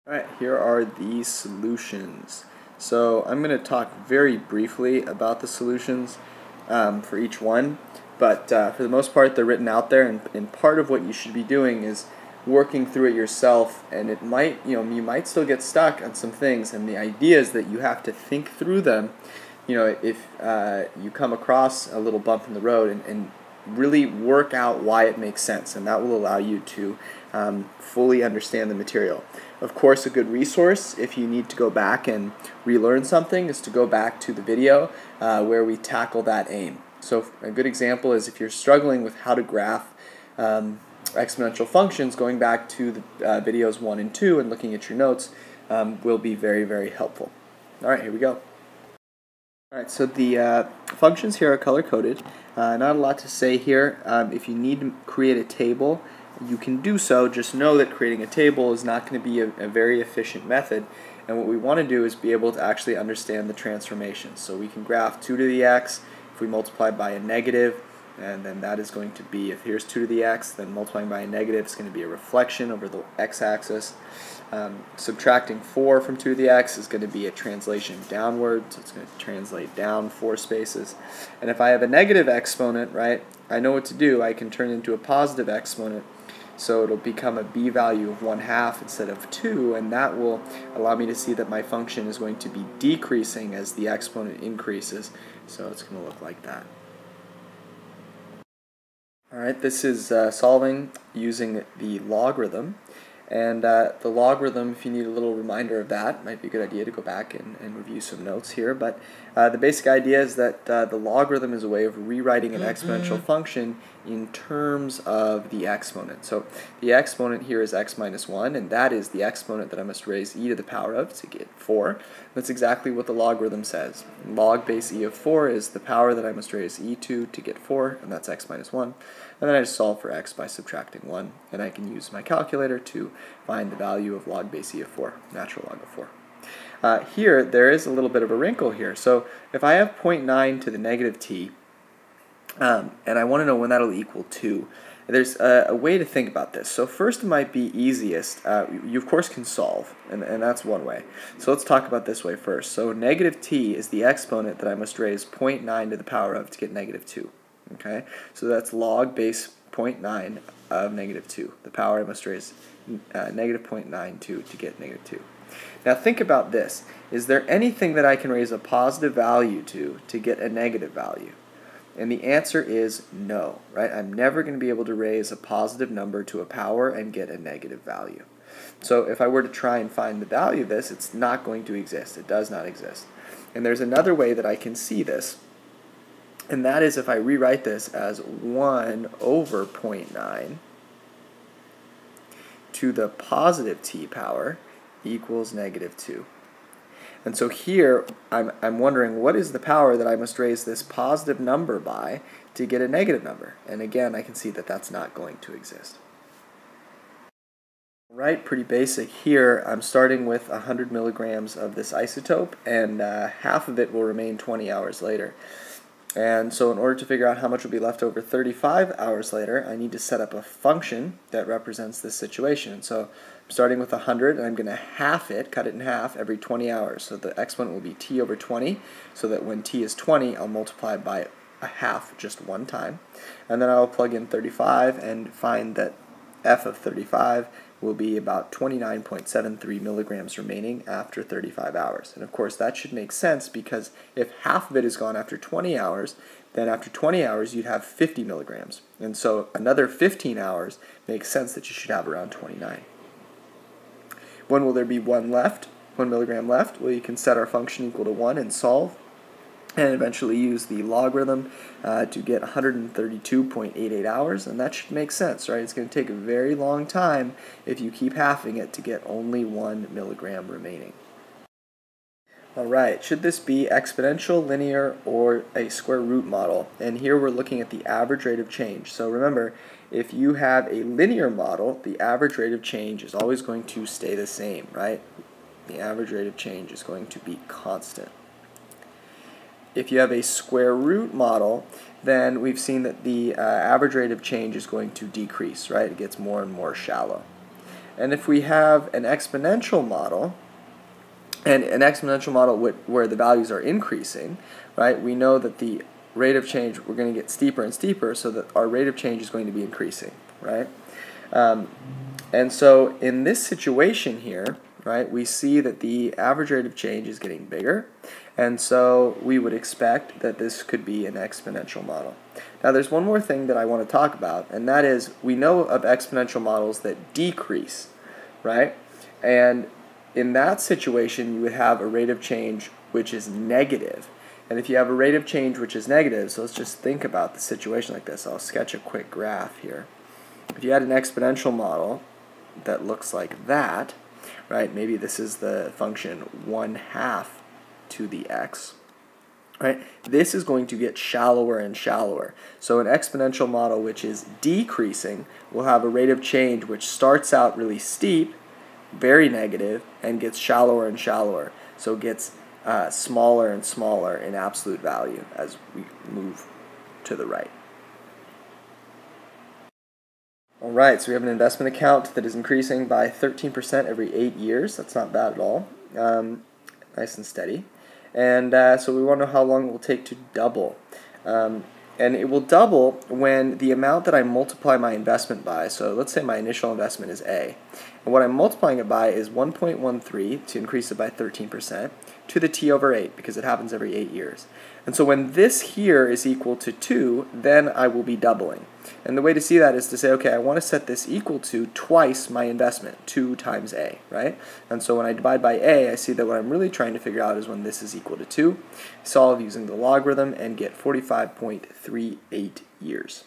Alright, here are the solutions. So I'm going to talk very briefly about the solutions for each one, but for the most part they're written out there, and part of what you should be doing is working through it yourself, and it might, you might still get stuck on some things, and the idea is that you have to think through them. If you come across a little bump in the road and really work out why it makes sense, and that will allow you to fully understand the material. Of course, a good resource if you need to go back and relearn something is to go back to the video where we tackle that aim. So a good example is if you're struggling with how to graph exponential functions, going back to the videos 1 and 2 and looking at your notes will be very, very helpful. Alright, here we go. Alright, so the functions here are color-coded. Not a lot to say here. If you need to create a table, you can do so. Just know that creating a table is not going to be a very efficient method, and what we want to do is be able to actually understand the transformations. So we can graph 2 to the x. If we multiply by a negative, and then that is going to be, if here's 2 to the x, then multiplying by a negative is going to be a reflection over the x-axis. Subtracting 4 from 2 to the x is going to be a translation downward, so it's going to translate down 4 spaces. And if I have a negative exponent, right, I know what to do. I can turn it into a positive exponent, so it'll become a b value of 1/2 instead of 2, and that will allow me to see that my function is going to be decreasing as the exponent increases, so it's going to look like that. Alright, this is solving using the logarithm. And the logarithm, if you need a little reminder of that, might be a good idea to go back and review some notes here. But the basic idea is that the logarithm is a way of rewriting an exponential function in terms of the exponent. So the exponent here is x minus 1, and that is the exponent that I must raise e to the power of to get 4. That's exactly what the logarithm says. Log base e of 4 is the power that I must raise e to get 4, and that's x minus 1. And then I just solve for x by subtracting 1, and I can use my calculator to find the value of log base e of 4, natural log of 4. Here, there is a little bit of a wrinkle here. So if I have 0.9 to the negative t, and I want to know when that'll equal 2, there's a way to think about this. So first it might be easiest, you of course can solve, and that's one way. So let's talk about this way first. So negative t is the exponent that I must raise 0.9 to the power of to get negative 2. Okay, so that's log base 0.9 of negative 2. The power I must raise negative 0.92 to get negative 2. Now think about this. Is there anything that I can raise a positive value to get a negative value? And the answer is no, right? I'm never going to be able to raise a positive number to a power and get a negative value. So if I were to try and find the value of this, it's not going to exist. It does not exist. And there's another way that I can see this, and that is if I rewrite this as 1 over 0.9 to the positive t power equals negative 2. And so here I'm wondering, what is the power that I must raise this positive number by to get a negative number? And again, I can see that that's not going to exist. Right, pretty basic. Here I'm starting with 100 milligrams of this isotope, and half of it will remain 20 hours later. And so in order to figure out how much will be left over 35 hours later, I need to set up a function that represents this situation. So I'm starting with 100, and I'm going to half it, cut it in half, every 20 hours. So the exponent will be t over 20, so that when t is 20, I'll multiply by a half just one time. And then I'll plug in 35 and find that f of 35 will be about 29.73 milligrams remaining after 35 hours. And of course that should make sense, because if half of it is gone after 20 hours, then after 20 hours you'd have 50 milligrams. And so another 15 hours makes sense that you should have around 29. When will there be 1 milligram left? Well, you can set our function equal to 1 and solve, and eventually use the logarithm to get 132.88 hours, and that should make sense, right? It's going to take a very long time if you keep halving it to get only 1 milligram remaining. Alright, should this be exponential, linear, or a square root model? And here we're looking at the average rate of change. So remember, if you have a linear model, the average rate of change is always going to stay the same, right? The average rate of change is going to be constant. If you have a square root model, then we've seen that the average rate of change is going to decrease, right? It gets more and more shallow. And if we have an exponential model, and an exponential model where the values are increasing, right, we know that the rate of change, we're going to get steeper and steeper, so that our rate of change is going to be increasing, right? And so in this situation here, right, we see that the average rate of change is getting bigger, and so we would expect that this could be an exponential model. Now there's one more thing that I want to talk about, and that is we know of exponential models that decrease, right? And in that situation, you would have a rate of change which is negative. And if you have a rate of change which is negative, so let's just think about the situation like this. I'll sketch a quick graph here. If you had an exponential model that looks like that, right, maybe this is the function 1/2 to the x, right, this is going to get shallower and shallower. So an exponential model which is decreasing will have a rate of change which starts out really steep, very negative, and gets shallower and shallower. So it gets smaller and smaller in absolute value as we move to the right. Alright, so we have an investment account that is increasing by 13% every 8 years. That's not bad at all. Nice and steady. And so we want to know how long it will take to double. And it will double when the amount that I multiply my investment by, so let's say my initial investment is A, and what I'm multiplying it by is 1.13 to increase it by 13% to the t over 8, because it happens every 8 years. And so when this here is equal to 2, then I will be doubling. And the way to see that is to say, okay, I want to set this equal to twice my investment, 2 times A, right? And so when I divide by A, I see that what I'm really trying to figure out is when this is equal to 2. Solve using the logarithm and get 45.38 years.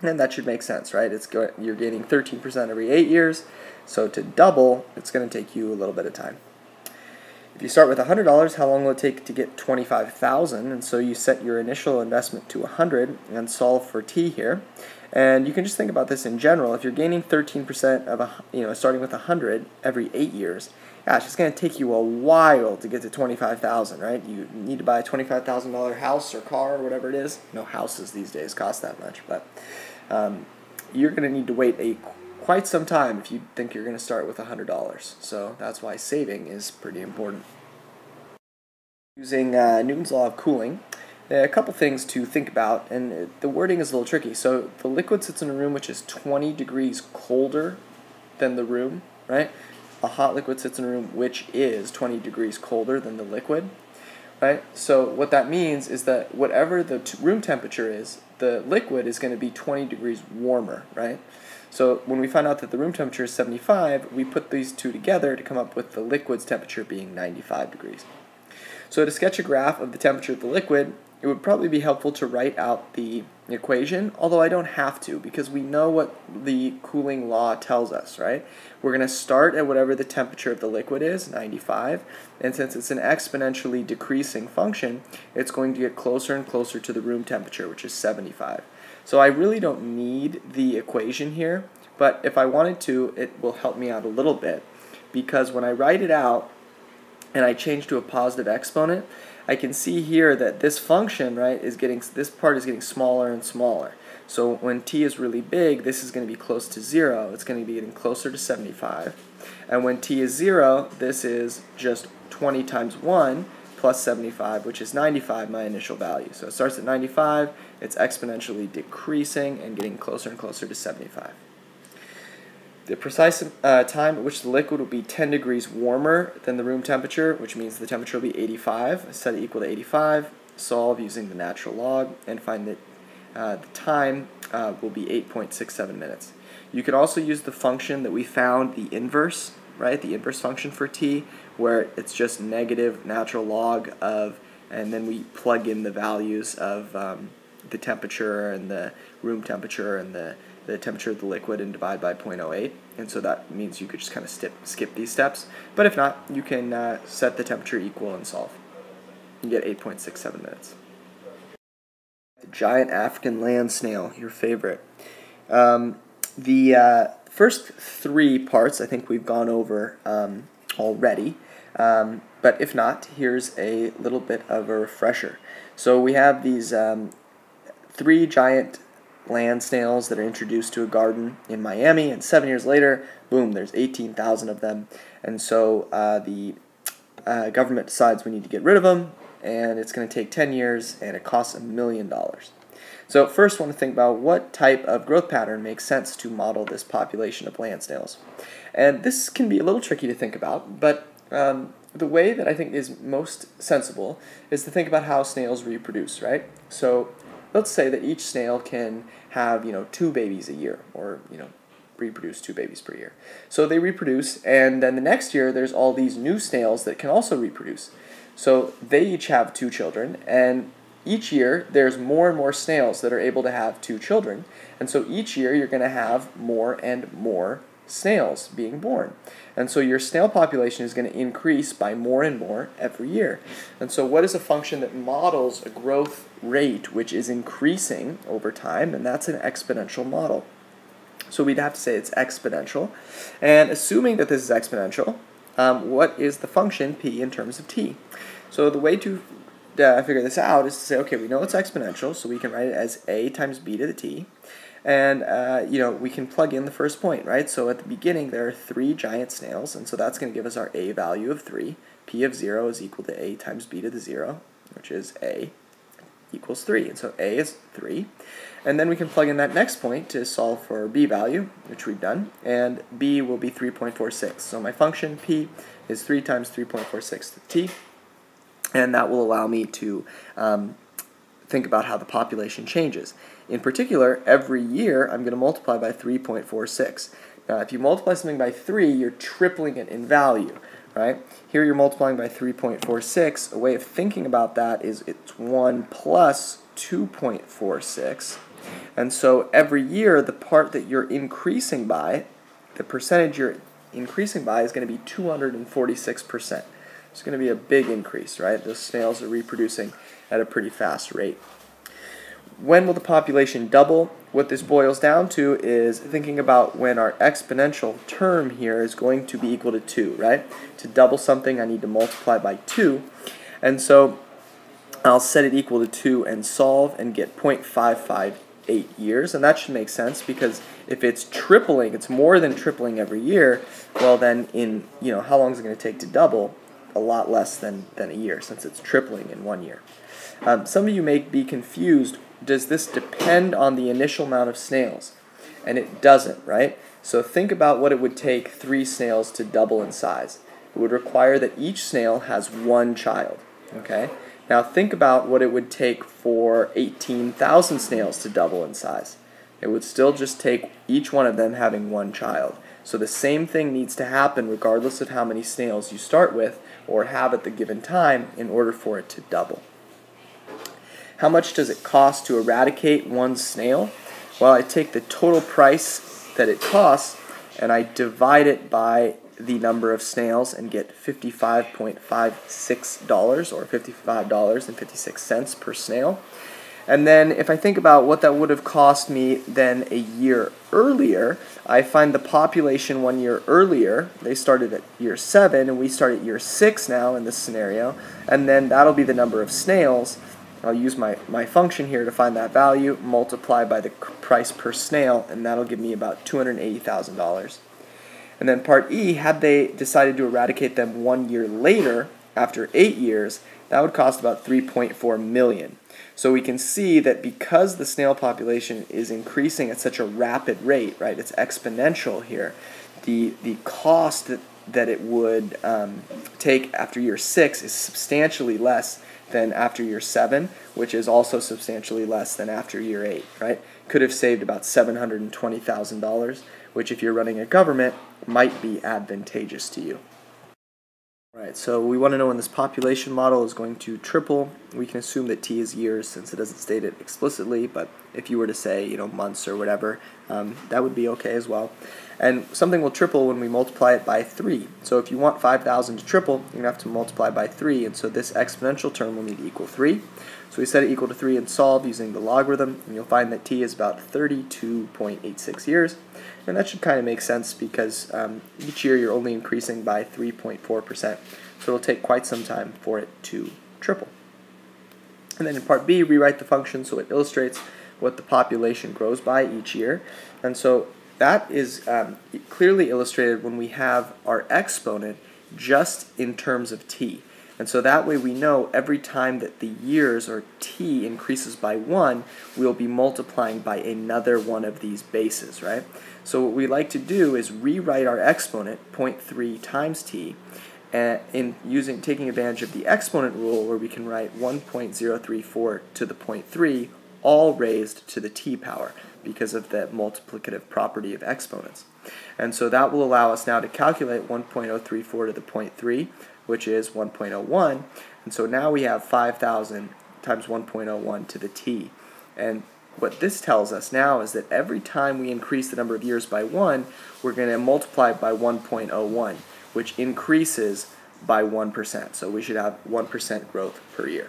And that should make sense, right? You're gaining 13% every 8 years, so to double, it's going to take you a little bit of time. If you start with $100, how long will it take to get $25,000? And so you set your initial investment to 100 and solve for t here. And you can just think about this in general. If you're gaining 13% of starting with 100 every 8 years, gosh, it's going to take you a while to get to $25,000, right? You need to buy a $25,000 house or car or whatever it is. No houses these days cost that much, but you're going to need to wait quite some time if you think you're going to start with $100. So that's why saving is pretty important. Using Newton's law of cooling, a couple things to think about, and the wording is a little tricky. So the liquid sits in a room which is 20 degrees colder than the room, right? A hot liquid sits in a room which is 20 degrees colder than the liquid, right? So what that means is that whatever the room temperature is, the liquid is going to be 20 degrees warmer, right? So when we find out that the room temperature is 75, we put these two together to come up with the liquid's temperature being 95 degrees. So to sketch a graph of the temperature of the liquid, it would probably be helpful to write out the equation, although I don't have to, because we know what the cooling law tells us, right? We're going to start at whatever the temperature of the liquid is, 95, and since it's an exponentially decreasing function, it's going to get closer and closer to the room temperature, which is 75. So I really don't need the equation here, but if I wanted to, it will help me out a little bit, because when I write it out and I change to a positive exponent, I can see here that this function, right, this part is getting smaller and smaller. So when t is really big, this is going to be close to 0. It's going to be getting closer to 75. And when t is 0, this is just 20 times 1 plus 75, which is 95, my initial value. So it starts at 95, it's exponentially decreasing and getting closer and closer to 75. The precise time at which the liquid will be 10 degrees warmer than the room temperature, which means the temperature will be 85. Set it equal to 85, solve using the natural log, and find that the time will be 8.67 minutes. You can also use the function that we found, the inverse, right? The inverse function for t, where it's just negative natural log of, and then we plug in the values of the temperature and the room temperature and the temperature of the liquid and divide by 0.08, and so that means you could just kind of skip these steps. But if not, you can set the temperature equal and solve. You get 8.67 minutes. The giant African land snail, your favorite. The first three parts I think we've gone over already, but if not, here's a little bit of a refresher. So we have these three giant land snails that are introduced to a garden in Miami, and 7 years later, boom, there's 18,000 of them. And so the government decides we need to get rid of them, and it's going to take 10 years, and it costs $1 million. So first, I want to think about what type of growth pattern makes sense to model this population of land snails. And this can be a little tricky to think about, but the way that I think is most sensible is to think about how snails reproduce, right? So let's say that each snail can have, 2 babies a year, or, reproduce 2 babies per year. So they reproduce, and then the next year there's all these new snails that can also reproduce. So they each have 2 children, and each year there's more and more snails that are able to have 2 children, and so each year you're going to have more and more snails being born. And so your snail population is going to increase by more and more every year. And so what is a function that models a growth rate which is increasing over time? And that's an exponential model. So we'd have to say it's exponential. And assuming that this is exponential, what is the function p in terms of t? So the way to figure this out is to say, okay, we know it's exponential, so we can write it as a times b to the t. And, we can plug in the first point, right? So at the beginning, there are 3 giant snails, and so that's going to give us our a value of 3. P of 0 is equal to a times b to the 0, which is a equals 3. And so a is 3. And then we can plug in that next point to solve for b value, which we've done, and b will be 3.46. So my function p is 3 times 3.46 to the t, and that will allow me to think about how the population changes. In particular, every year I'm going to multiply by 3.46. Now, if you multiply something by 3, you're tripling it in value, right? Here you're multiplying by 3.46. A way of thinking about that is it's 1 plus 2.46. And so every year, the part that you're increasing by, the percentage you're increasing by is going to be 246%. It's going to be a big increase, right? Those snails are reproducing at a pretty fast rate. When will the population double? What this boils down to is thinking about when our exponential term here is going to be equal to 2, right? To double something, I need to multiply by 2. And so I'll set it equal to 2 and solve and get 0.558 years. And that should make sense because if it's tripling, it's more than tripling every year, well then in, how long is it going to take to double? A lot less than a year, since it's tripling in 1 year. Some of you may be confused. Does this depend on the initial amount of snails? And it doesn't, right? So think about what it would take 3 snails to double in size. It would require that each snail has 1 child, okay? Now think about what it would take for 18,000 snails to double in size. It would still just take each one of them having 1 child. So the same thing needs to happen regardless of how many snails you start with or have at the given time in order for it to double. How much does it cost to eradicate 1 snail? Well, I take the total price that it costs and I divide it by the number of snails and get $55.56 or $55.56 per snail. And then if I think about what that would have cost me then a year earlier, I find the population 1 year earlier. They started at year 7 and we start at year 6 now in this scenario. And then that'll be the number of snails. I'll use my function here to find that value, multiply by the price per snail, and that'll give me about $280,000. And then part E, had they decided to eradicate them 1 year later, after 8 years, that would cost about $3.4 million. So we can see that because the snail population is increasing at such a rapid rate, right, it's exponential here, the cost that it would take after year 6 is substantially less than after year 7, which is also substantially less than after year 8, right? Could have saved about $720,000, which if you're running a government might be advantageous to you. Right, so we want to know when this population model is going to triple. We can assume that t is years since it doesn't state it explicitly, but if you were to say, months or whatever, that would be okay as well. And something will triple when we multiply it by 3. So if you want 5,000 to triple, you're going to have to multiply by 3, and so this exponential term will need to equal 3. So we set it equal to 3 and solve using the logarithm, and you'll find that t is about 32.86 years. And that should kind of make sense because each year you're only increasing by 3.4%. So it'll take quite some time for it to triple. And then in part B, rewrite the function so it illustrates what the population grows by each year. And so that is clearly illustrated when we have our exponent just in terms of t. And so that way we know every time that the years, or t, increases by 1, we'll be multiplying by another one of these bases, right? So what we like to do is rewrite our exponent, 0.3 times t, taking advantage of the exponent rule, where we can write 1.034 to the 0.3, all raised to the t power, because of the multiplicative property of exponents. And so that will allow us now to calculate 1.034 to the 0.3, which is 1.01, and so now we have 5,000 times 1.01 to the t. And what this tells us now is that every time we increase the number of years by 1, we're going to multiply it by 1.01, which increases by 1%. So we should have 1% growth per year.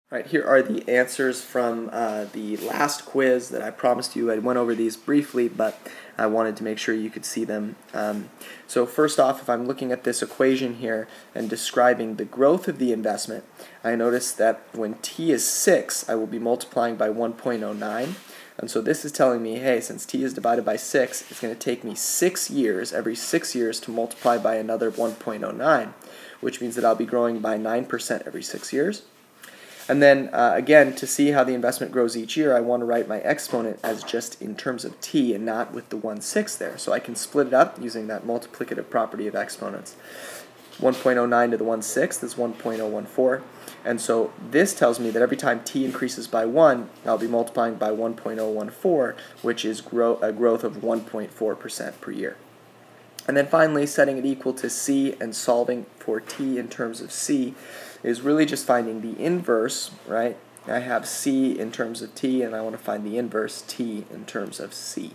All right, here are the answers from the last quiz that I promised you. I went over these briefly, but I wanted to make sure you could see them. So first off, if I'm looking at this equation here and describing the growth of the investment, I notice that when t is 6, I will be multiplying by 1.09. And so this is telling me, hey, since t is divided by 6, it's going to take me 6 years, every 6 years, to multiply by another 1.09, which means that I'll be growing by 9% every 6 years. And then, again, to see how the investment grows each year, I want to write my exponent as just in terms of t and not with the 1/6 there. So I can split it up using that multiplicative property of exponents. 1.09 to the 1/6 is 1.014. And so this tells me that every time t increases by 1, I'll be multiplying by 1.014, which is a growth of 1.4% per year. And then finally, setting it equal to c and solving for t in terms of c is really just finding the inverse, right? I have c in terms of t, and I want to find the inverse t in terms of c.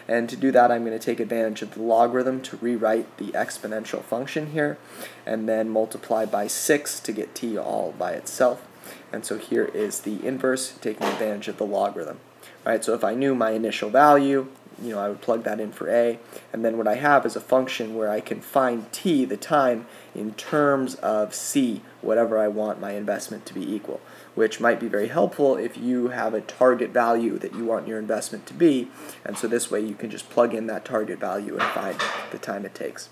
And to do that, I'm going to take advantage of the logarithm to rewrite the exponential function here, and then multiply by 6 to get t all by itself. And so here is the inverse, taking advantage of the logarithm. All right, so if I knew my initial value, I would plug that in for a, and then what I have is a function where I can find t, the time, in terms of c, whatever I want my investment to be equal, which might be very helpful if you have a target value that you want your investment to be, and so this way you can just plug in that target value and find the time it takes.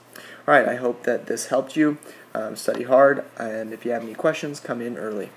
All right, I hope that this helped you. Study hard, and if you have any questions, come in early.